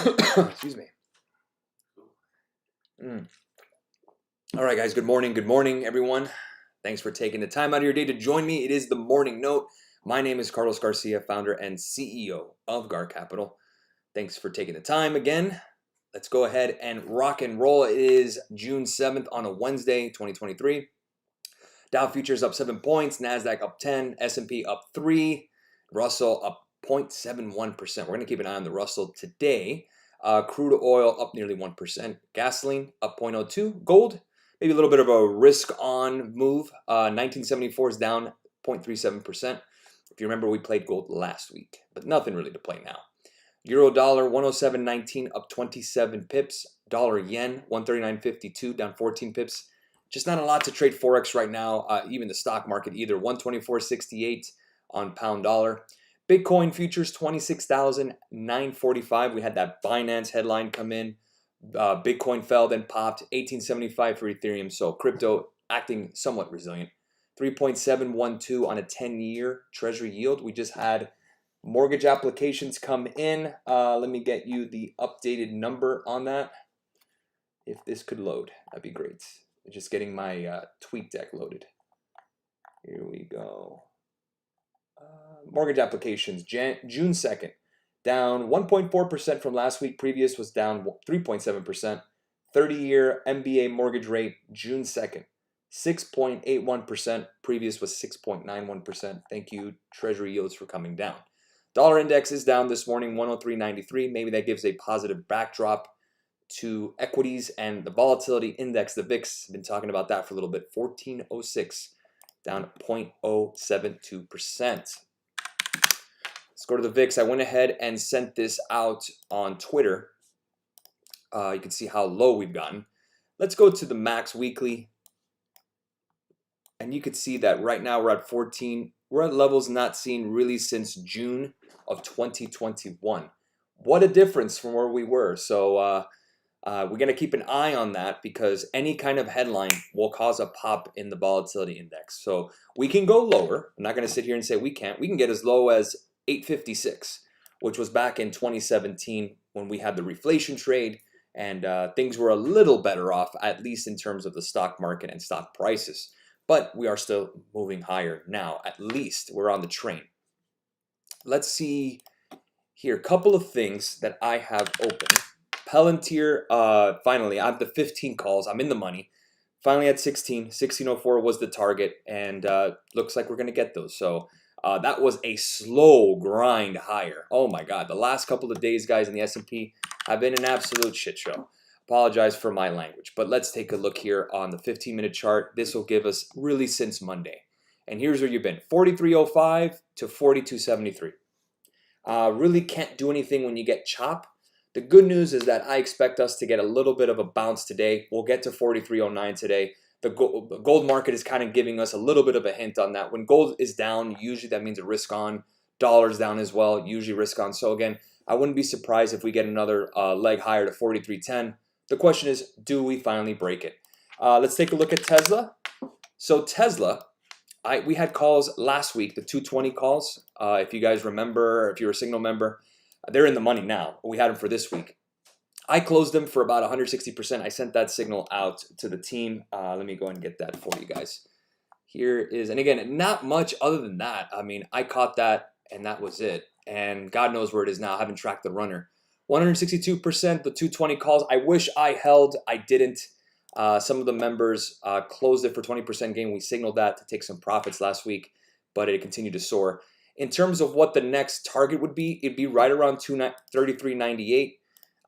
Excuse me. All right, guys. Good morning, everyone. Thanks for taking the time out of your day to join me. It is the Morning Note. My name is Carlos Garcia, founder and CEO of Gar Capital. Thanks for taking the time again. Let's go ahead and rock and roll. It is June 7th on a Wednesday, 2023. Dow futures up 7 points, NASDAQ up 10, S&P up 3, Russell up 0.71%. We're going to keep an eye on the Russell today. Crude oil up nearly 1%. Gasoline up 0.02. Gold, maybe a little bit of a risk-on move. 1974 is down 0.37%. If you remember, we played gold last week, but nothing really to play now. Euro dollar 107.19 up 27 pips. Dollar yen 139.52 down 14 pips. Just not a lot to trade Forex right now, even the stock market either. 124.68 on pound dollar. Bitcoin futures 26,945. We had that Binance headline come in. Bitcoin fell, then popped. 1875 for Ethereum. So crypto acting somewhat resilient. 3.712 on a 10-year treasury yield. We just had mortgage applications come in. Let me get you the updated number on that. If this could load, that'd be great. Just getting my tweet deck loaded. Here we go. Mortgage applications, June 2nd, down 1.4% from last week. Previous was down 3.7%. 30-year MBA mortgage rate, June 2nd, 6.81%. Previous was 6.91%. Thank you, Treasury yields, for coming down. Dollar index is down this morning, 103.93. Maybe that gives a positive backdrop to equities and the volatility index, the VIX. Been talking about that for a little bit. 1406, down 0.072%. Let's go to the VIX. I went ahead and sent this out on Twitter. You can see how low we've gotten. Let's go to the max weekly, and you can see that right now we're at 14. We're at levels not seen really since June of 2021. What a difference from where we were. So we're going to keep an eye on that, because any kind of headline will cause a pop in the volatility index. So we can go lower. I'm not going to sit here and say we can't. We can get as low as 856, which was back in 2017 when we had the reflation trade and things were a little better off, at least in terms of the stock market and stock prices. But we are still moving higher now. At least we're on the train. Let's see here. A couple of things that I have open. Palantir, finally, I have the 15 calls. I'm in the money. Finally at 16. 1604 was the target, and looks like we're going to get those. So that was a slow grind higher. Oh my God. The last couple of days, guys, in the S&P have been an absolute shit show. Apologize for my language, but let's take a look here on the 15-minute chart. This will give us really since Monday. And here's where you've been. 43.05 to 42.73. Really can't do anything when you get chop. The good news is that I expect us to get a little bit of a bounce today. We'll get to 43.09 today. The gold market is kind of giving us a little bit of a hint on that. When gold is down, usually that means a risk on. Dollar's down as well, usually risk on. So again, I wouldn't be surprised if we get another leg higher to 43.10. The question is, do we finally break it? Let's take a look at Tesla. So Tesla, we had calls last week, the 220 calls. If you guys remember, if you're a Signal member, they're in the money now. We had them for this week. I closed them for about 160%. I sent that signal out to the team. Let me go and get that for you guys. Here is, and again, not much other than that. I mean, I caught that and that was it. And God knows where it is now. I haven't tracked the runner. 162%, the 220 calls. I wish I held. I didn't. Some of the members closed it for 20% gain. We signaled that to take some profits last week, but it continued to soar. In terms of what the next target would be, it'd be right around 33.98.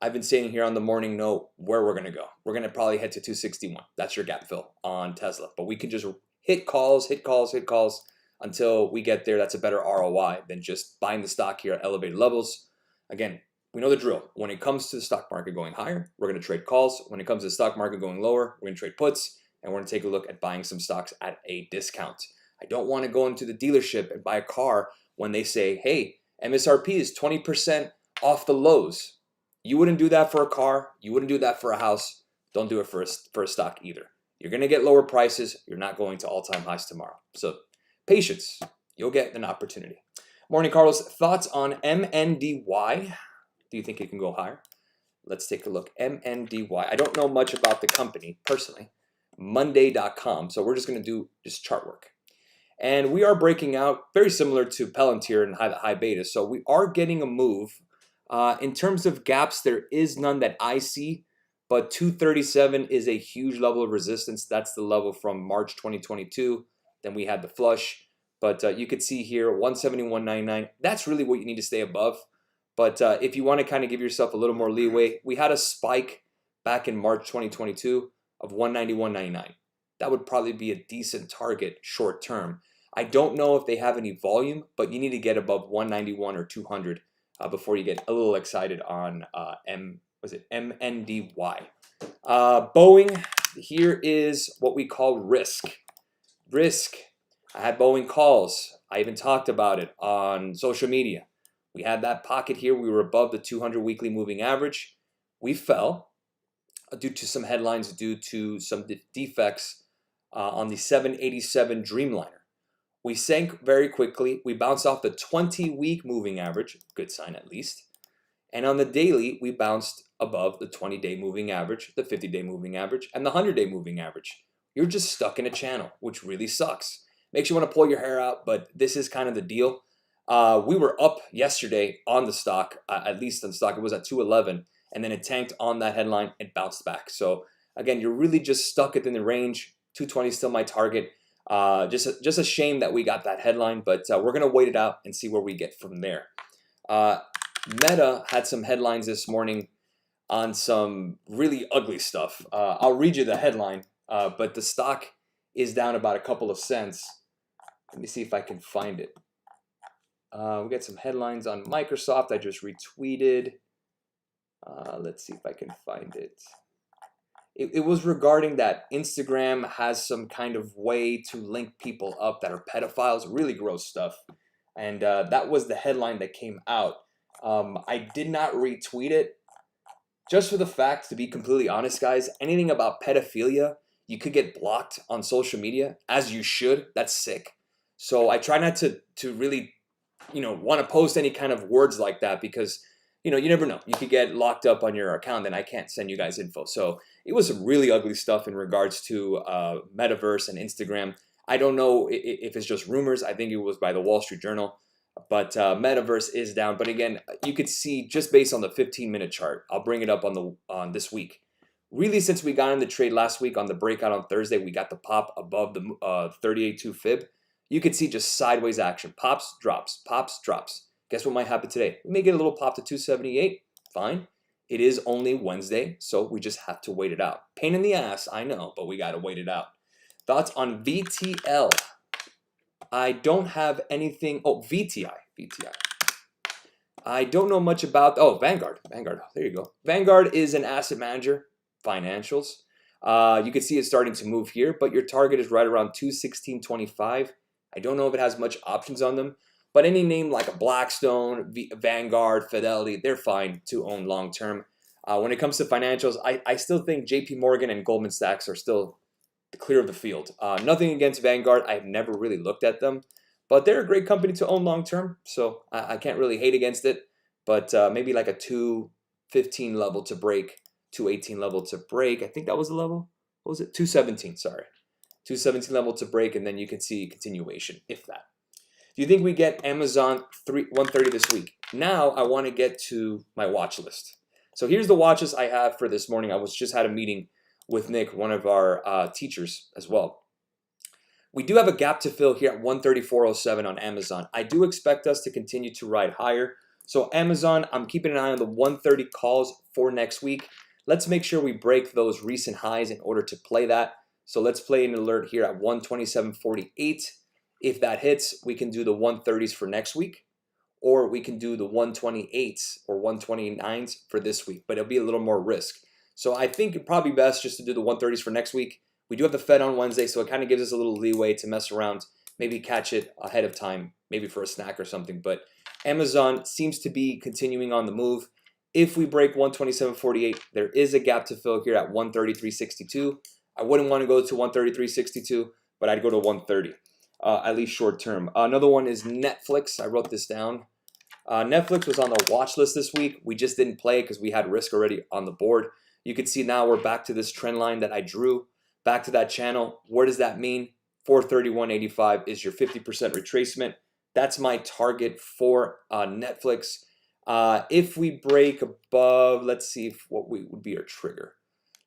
I've been saying here on the morning note where we're going to go. We're going to probably head to 261. That's your gap fill on Tesla. But we can just hit calls, hit calls, hit calls until we get there. That's a better ROI than just buying the stock here at elevated levels. Again, we know the drill. When it comes to the stock market going higher, we're going to trade calls. When it comes to the stock market going lower, we're going to trade puts. And we're going to take a look at buying some stocks at a discount. I don't want to go into the dealership and buy a car when they say, hey, MSRP is 20% off the lows. You wouldn't do that for a car. You wouldn't do that for a house. Don't do it for a stock either. You're going to get lower prices. You're not going to all-time highs tomorrow. So patience. You'll get an opportunity. Morning, Carlos. Thoughts on MNDY? Do you think it can go higher? Let's take a look. MNDY. I don't know much about the company personally. Monday.com. So we're just going to do just chart work. And we are breaking out very similar to Palantir and high beta. So we are getting a move. In terms of gaps, there is none that I see. But 237 is a huge level of resistance. That's the level from March 2022. Then we had the flush. But you could see here 171.99. That's really what you need to stay above. But if you want to kind of give yourself a little more leeway, we had a spike back in March 2022 of 191.99. That would probably be a decent target short term. I don't know if they have any volume, but you need to get above 191 or 200 before you get a little excited on MNDY. Boeing, here is what we call risk. Risk. I had Boeing calls. I even talked about it on social media. We had that pocket here. We were above the 200 weekly moving average. We fell due to some headlines, due to some defects on the 787 Dreamliner. We sank very quickly. We bounced off the 20-week moving average, good sign at least. And on the daily, we bounced above the 20-day moving average, the 50-day moving average, and the 100-day moving average. You're just stuck in a channel, which really sucks. Makes you want to pull your hair out, but this is kind of the deal. We were up yesterday on the stock, at least on the stock. It was at 211, and then it tanked on that headline and bounced back. So again, you're really just stuck within the range. 220 is still my target. Just a shame that we got that headline, but we're gonna wait it out and see where we get from there. Meta had some headlines this morning on some really ugly stuff. I'll read you the headline, but the stock is down about a couple of cents. Let me see if I can find it. We got some headlines on Microsoft I just retweeted. Let's see if I can find it. It was regarding that Instagram has some kind of way to link people up that are pedophiles, really gross stuff. And that was the headline that came out. I did not retweet it just for the fact, to be completely honest, guys, anything about pedophilia, you could get blocked on social media, as you should. That's sick. So I try not to really, want to post any kind of words like that because, you never know. You could get locked up on your account, and I can't send you guys info. So it was some really ugly stuff in regards to Metaverse and Instagram. I don't know if it's just rumors. I think it was by the Wall Street Journal. But Metaverse is down. But again, you could see just based on the 15-minute chart. I'll bring it up on this week. Really, since we got in the trade last week on the breakout on Thursday, we got the pop above the 38.2 fib. You could see just sideways action. Pops, drops, pops, drops. Guess what might happen today? We may get a little pop to 278. Fine. It is only Wednesday, so we just have to wait it out. Pain in the ass, I know, but we got to wait it out. Thoughts on VTL? I don't have anything. Oh, VTI. I don't know much about. Oh, Vanguard. There you go. Vanguard is an asset manager. Financials. You can see it starting to move here, but your target is right around 216.25. I don't know if it has much options on them, but any name like a Blackstone, Vanguard, Fidelity, they're fine to own long term. When it comes to financials, I still think JP Morgan and Goldman Sachs are still clear of the field. Nothing against Vanguard. I've never really looked at them, but they're a great company to own long term, so I can't really hate against it. But maybe like a 215 level to break, 218 level to break. I think that was the level. What was it? 217. Sorry, 217 level to break, and then you can see continuation, if that. Do you think we get Amazon 130 this week? Now I want to get to my watch list. So here's the watches I have for this morning. I just had a meeting with Nick, one of our teachers as well. We do have a gap to fill here at 134.07 on Amazon. I do expect us to continue to ride higher. So Amazon, I'm keeping an eye on the 130 calls for next week. Let's make sure we break those recent highs in order to play that. So let's play an alert here at 127.48. If that hits, we can do the 130s for next week, or we can do the 128s or 129s for this week, but it'll be a little more risk. So I think it'd probably be best just to do the 130s for next week. We do have the Fed on Wednesday, so it kind of gives us a little leeway to mess around, maybe catch it ahead of time, maybe for a snack or something. But Amazon seems to be continuing on the move. If we break 127.48, there is a gap to fill here at 133.62. I wouldn't want to go to 133.62, but I'd go to 130, at least short term. Another one is Netflix. I wrote this down. Netflix was on the watch list this week. We just didn't play because we had risk already on the board. You can see now we're back to this trend line that I drew, back to that channel. What does that mean? 431.85 is your 50% retracement. That's my target for Netflix. If we break above, let's see if what would be our trigger.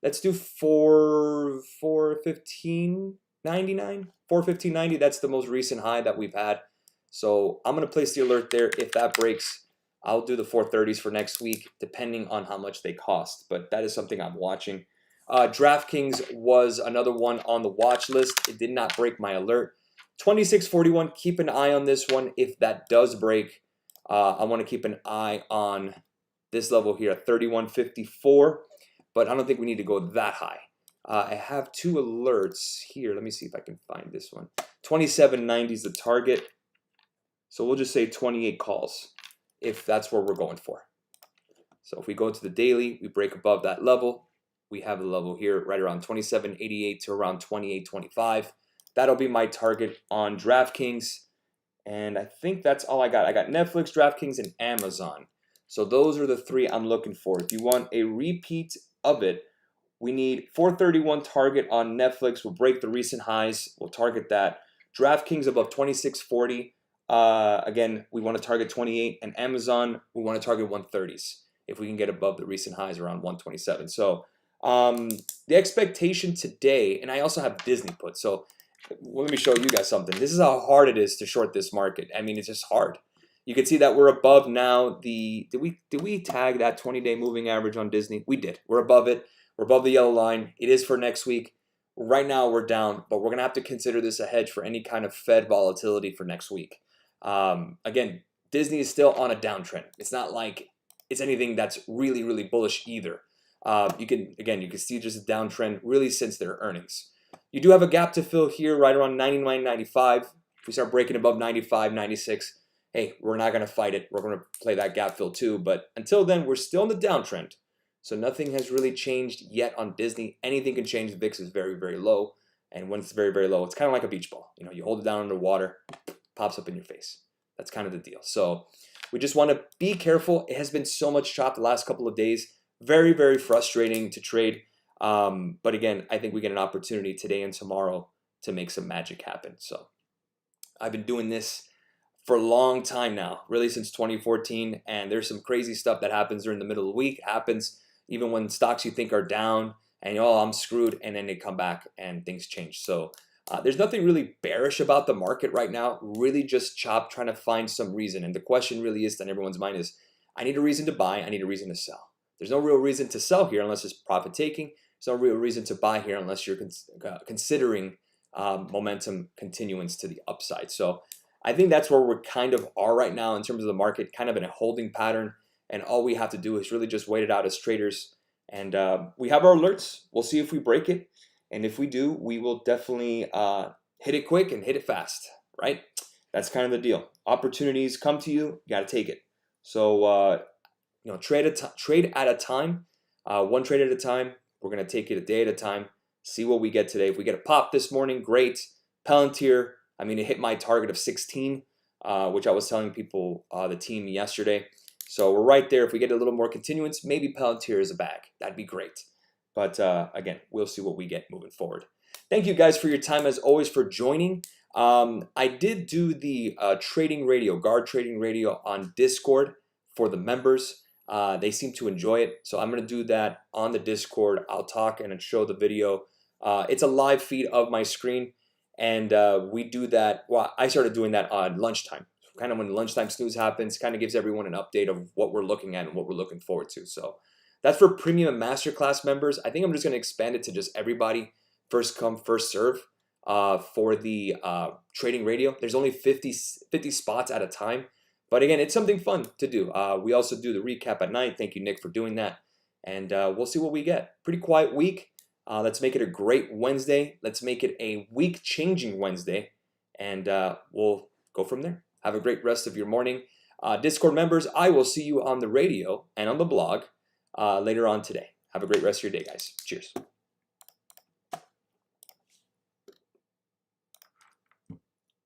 Let's do 415.99, 415.90. That's the most recent high that we've had. So I'm gonna place the alert there. If that breaks, I'll do the 430s for next week, depending on how much they cost. But that is something I'm watching. DraftKings was another one on the watch list. It did not break my alert. 26.41. Keep an eye on this one. If that does break, I want to keep an eye on this level here at 31.54. But I don't think we need to go that high. I have two alerts here. Let me see if I can find this one. 27.90 is the target. So we'll just say 28 calls if that's where we're going for. So if we go to the daily, we break above that level. We have the level here right around 27.88 to around 28.25. That'll be my target on DraftKings. And I think that's all I got. I got Netflix, DraftKings, and Amazon. So those are the three I'm looking for. If you want a repeat of it, we need 431 target on Netflix. We'll break the recent highs. We'll target that. DraftKings above 26.40. Again, we want to target 28, and Amazon, we want to target 130s if we can get above the recent highs around 127. So the expectation today, and I also have Disney put. So let me show you guys something. This is how hard it is to short this market. I mean, it's just hard. You can see that we're above now. Did we tag that 20-day moving average on Disney? We did. We're above it. We're above the yellow line. It is for next week. Right now we're down, but we're gonna have to consider this a hedge for any kind of Fed volatility for next week. Again, Disney is still on a downtrend. It's not like it's anything that's really, really bullish either. You can see just a downtrend really since their earnings. You do have a gap to fill here right around 99.95. If we start breaking above 95, 96, hey, we're not going to fight it. We're going to play that gap fill too. But until then, we're still in the downtrend. So nothing has really changed yet on Disney. Anything can change. The VIX is very, very low. And when it's very, very low, it's kind of like a beach ball. You know, you hold it down underwater, pops up in your face. That's kind of the deal. So we just want to be careful. It has been so much chopped the last couple of days. Very, very frustrating to trade. But again, I think we get an opportunity today and tomorrow to make some magic happen. So I've been doing this for a long time now, really since 2014. And there's some crazy stuff that happens during the middle of the week. It happens even when stocks you think are down and oh, I'm screwed. And then they come back and things change. So there's nothing really bearish about the market right now. Really just chop, trying to find some reason. And the question really is on everyone's mind is, I need a reason to buy. I need a reason to sell. There's no real reason to sell here unless it's profit taking. There's no real reason to buy here unless you're considering momentum continuance to the upside. So I think that's where we're kind of are right now in terms of the market, kind of in a holding pattern. And all we have to do is really just wait it out as traders. And we have our alerts. We'll see if we break it. And if we do, we will definitely hit it quick and hit it fast, right? That's kind of the deal. Opportunities come to you, you got to take it. So, trade at a time, one trade at a time. We're going to take it a day at a time, see what we get today. If we get a pop this morning, great. Palantir, I mean, it hit my target of 16, which I was telling people, the team yesterday. So we're right there. If we get a little more continuance, maybe Palantir is a bag. That'd be great. But again, we'll see what we get moving forward. Thank you guys for your time, as always, for joining. I did do the trading radio, guard trading radio on Discord for the members. They seem to enjoy it. So I'm going to do that on the Discord. I'll talk and show the video. It's a live feed of my screen. And we do that. Well, I started doing that on lunchtime. Kind of when lunchtime snooze happens, kind of gives everyone an update of what we're looking at and what we're looking forward to. So that's for premium masterclass members. I think I'm just going to expand it to just everybody. First come, first serve for the trading radio. There's only 50 spots at a time. But again, it's something fun to do. We also do the recap at night. Thank you, Nick, for doing that. And we'll see what we get. Pretty quiet week. Let's make it a great Wednesday. Let's make it a week-changing Wednesday. And we'll go from there. Have a great rest of your morning. Discord members, I will see you on the radio and on the blog later on today. Have a great rest of your day, guys. Cheers.